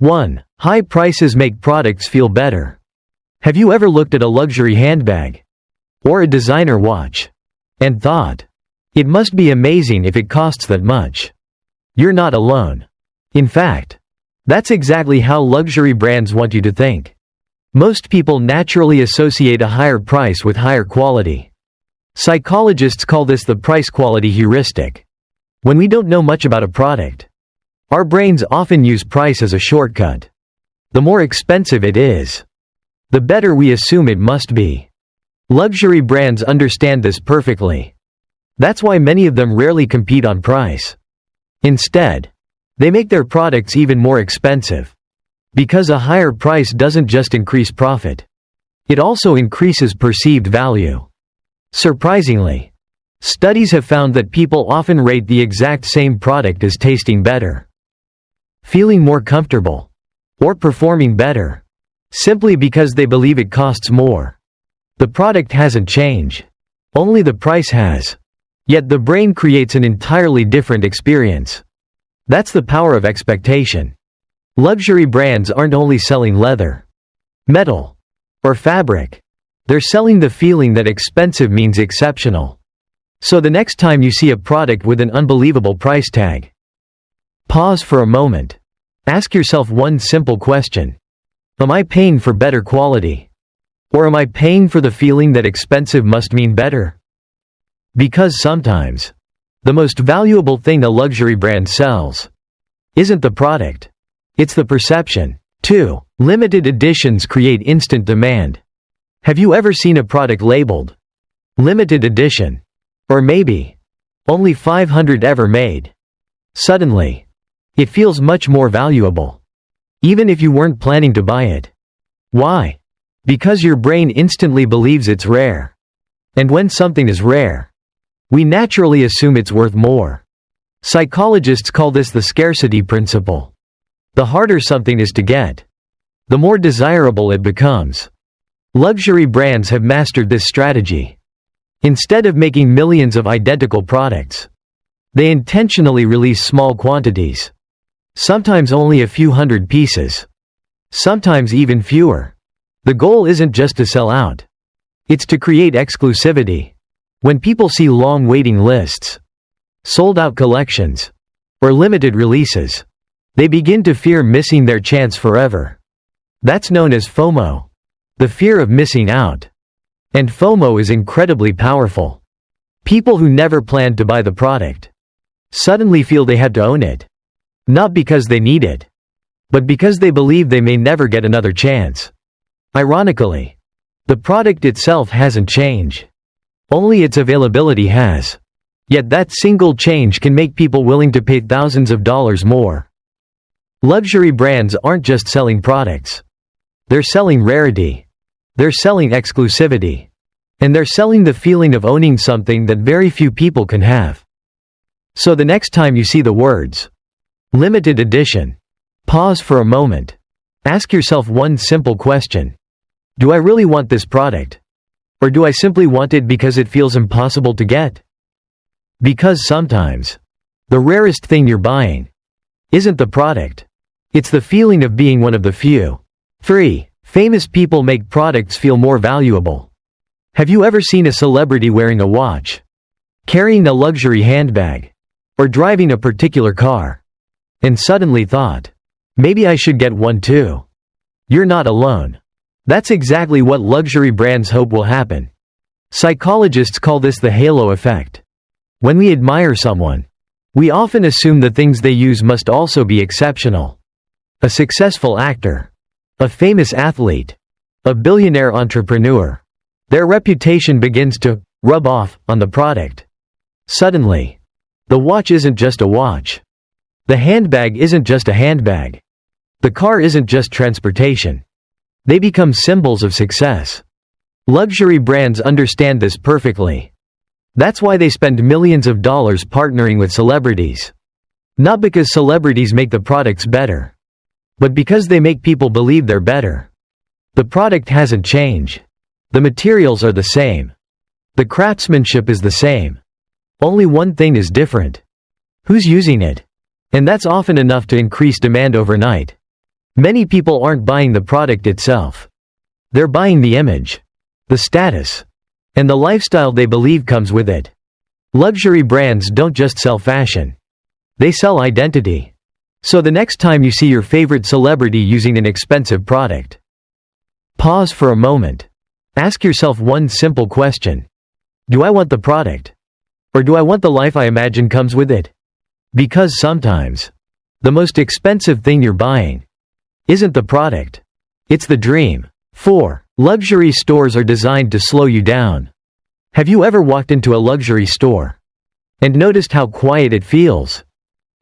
1. High prices make products feel better. Have you ever looked at a luxury handbag or a designer watch and thought, it must be amazing if it costs that much? You're not alone. In fact, that's exactly how luxury brands want you to think. Most people naturally associate a higher price with higher quality. Psychologists call this the price-quality heuristic. When we don't know much about a product, our brains often use price as a shortcut. The more expensive it is, the better we assume it must be. Luxury brands understand this perfectly. That's why many of them rarely compete on price. Instead, they make their products even more expensive. Because a higher price doesn't just increase profit, it also increases perceived value. Surprisingly, studies have found that people often rate the exact same product as tasting better, feeling more comfortable, or performing better, simply because they believe it costs more. The product hasn't changed, only the price has. Yet the brain creates an entirely different experience. That's the power of expectation. Luxury brands aren't only selling leather, metal, or fabric. They're selling the feeling that expensive means exceptional. So the next time you see a product with an unbelievable price tag, pause for a moment. Ask yourself one simple question. Am I paying for better quality? Or am I paying for the feeling that expensive must mean better? Because sometimes, the most valuable thing a luxury brand sells isn't the product. It's the perception. 2. Limited editions create instant demand. Have you ever seen a product labeled limited edition? Or maybe only 500 ever made? Suddenly, it feels much more valuable, even if you weren't planning to buy it. Why? Because your brain instantly believes it's rare. And when something is rare, we naturally assume it's worth more. Psychologists call this the scarcity principle. The harder something is to get, the more desirable it becomes. Luxury brands have mastered this strategy. Instead of making millions of identical products, they intentionally release small quantities. Sometimes only a few hundred pieces. Sometimes even fewer. The goal isn't just to sell out. It's to create exclusivity. When people see long waiting lists, sold-out collections, or limited releases, they begin to fear missing their chance forever. That's known as FOMO, the fear of missing out. And FOMO is incredibly powerful. People who never planned to buy the product suddenly feel they had to own it. Not because they need it, but because they believe they may never get another chance. Ironically, the product itself hasn't changed. Only its availability has. Yet that single change can make people willing to pay thousands of dollars more. Luxury brands aren't just selling products. They're selling rarity. They're selling exclusivity. And they're selling the feeling of owning something that very few people can have. So the next time you see the words, limited edition, pause for a moment. Ask yourself one simple question. Do I really want this product? Or do I simply want it because it feels impossible to get? Because sometimes, the rarest thing you're buying isn't the product. It's the feeling of being one of the few. 3. Famous people make products feel more valuable. Have you ever seen a celebrity wearing a watch, carrying a luxury handbag, or driving a particular car, and suddenly thought, maybe I should get one too? You're not alone. That's exactly what luxury brands hope will happen. Psychologists call this the halo effect. When we admire someone, we often assume the things they use must also be exceptional. A successful actor, a famous athlete, a billionaire entrepreneur. Their reputation begins to rub off on the product. Suddenly, the watch isn't just a watch. The handbag isn't just a handbag. The car isn't just transportation. They become symbols of success. Luxury brands understand this perfectly. That's why they spend millions of dollars partnering with celebrities. Not because celebrities make the products better, but because they make people believe they're better. The product hasn't changed. The materials are the same. The craftsmanship is the same. Only one thing is different. Who's using it? And that's often enough to increase demand overnight. Many people aren't buying the product itself. They're buying the image, the status, and the lifestyle they believe comes with it. Luxury brands don't just sell fashion. They sell identity. So the next time you see your favorite celebrity using an expensive product, pause for a moment. Ask yourself one simple question. Do I want the product? Or do I want the life I imagine comes with it? Because sometimes, the most expensive thing you're buying isn't the product. It's the dream. 4. Luxury stores are designed to slow you down. Have you ever walked into a luxury store and noticed how quiet it feels?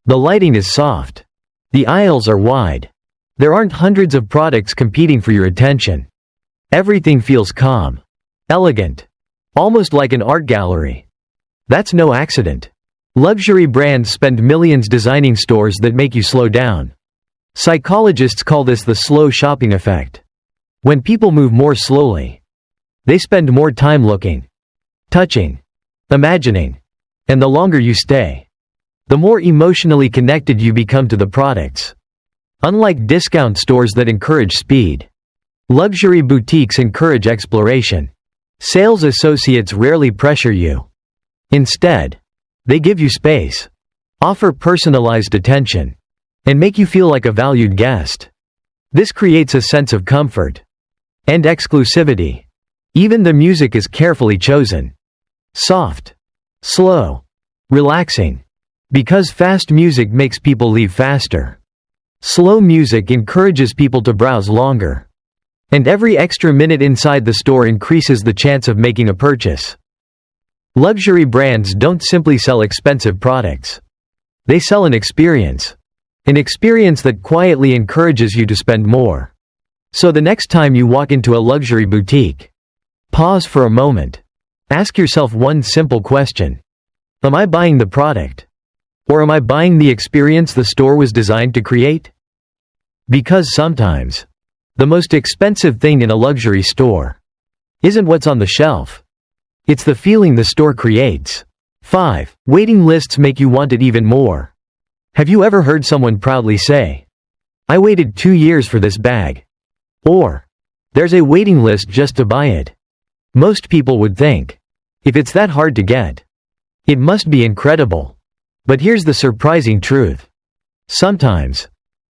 The lighting is soft. The aisles are wide. There aren't hundreds of products competing for your attention. Everything feels calm, elegant, almost like an art gallery. That's no accident. Luxury brands spend millions designing stores that make you slow down. Psychologists call this the slow shopping effect. When people move more slowly, they spend more time looking, touching, imagining, and the longer you stay, the more emotionally connected you become to the products. Unlike discount stores that encourage speed, luxury boutiques encourage exploration. Sales associates rarely pressure you. Instead, they give you space, offer personalized attention, and make you feel like a valued guest. This creates a sense of comfort and exclusivity. Even the music is carefully chosen. Soft, slow, relaxing. Because fast music makes people leave faster. Slow music encourages people to browse longer. And every extra minute inside the store increases the chance of making a purchase. Luxury brands don't simply sell expensive products. They sell an experience. An experience that quietly encourages you to spend more. So the next time you walk into a luxury boutique, pause for a moment. Ask yourself one simple question. Am I buying the product? Or am I buying the experience the store was designed to create? Because sometimes, the most expensive thing in a luxury store isn't what's on the shelf. It's the feeling the store creates. 5. Waiting lists make you want it even more. Have you ever heard someone proudly say, "I waited 2 years for this bag"? Or, "There's a waiting list just to buy it"? Most people would think, if it's that hard to get, it must be incredible. But here's the surprising truth. Sometimes,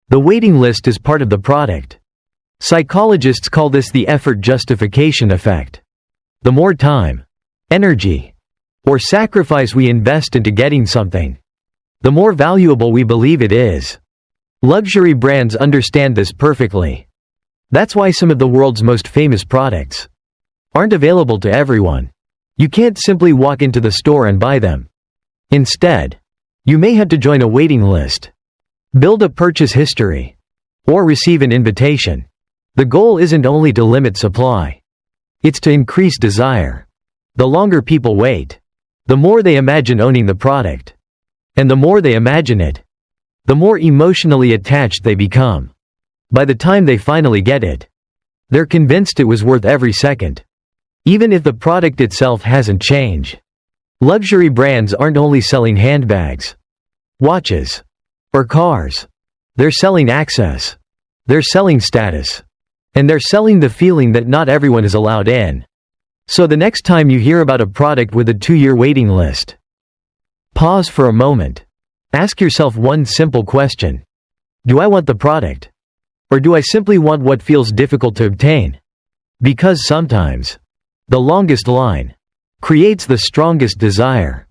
the waiting list is part of the product. Psychologists call this the effort justification effect. The more time, energy, or sacrifice we invest into getting something, the more valuable we believe it is. Luxury brands understand this perfectly. That's why some of the world's most famous products aren't available to everyone. You can't simply walk into the store and buy them. Instead, you may have to join a waiting list, build a purchase history, or receive an invitation. The goal isn't only to limit supply. It's to increase desire. The longer people wait, the more they imagine owning the product. And the more they imagine it, the more emotionally attached they become. By the time they finally get it, they're convinced it was worth every second. Even if the product itself hasn't changed. Luxury brands aren't only selling handbags, watches, or cars. They're selling access. They're selling status. And they're selling the feeling that not everyone is allowed in. So the next time you hear about a product with a 2-year waiting list, pause for a moment. Ask yourself one simple question. Do I want the product? Or do I simply want what feels difficult to obtain? Because sometimes, the longest line creates the strongest desire.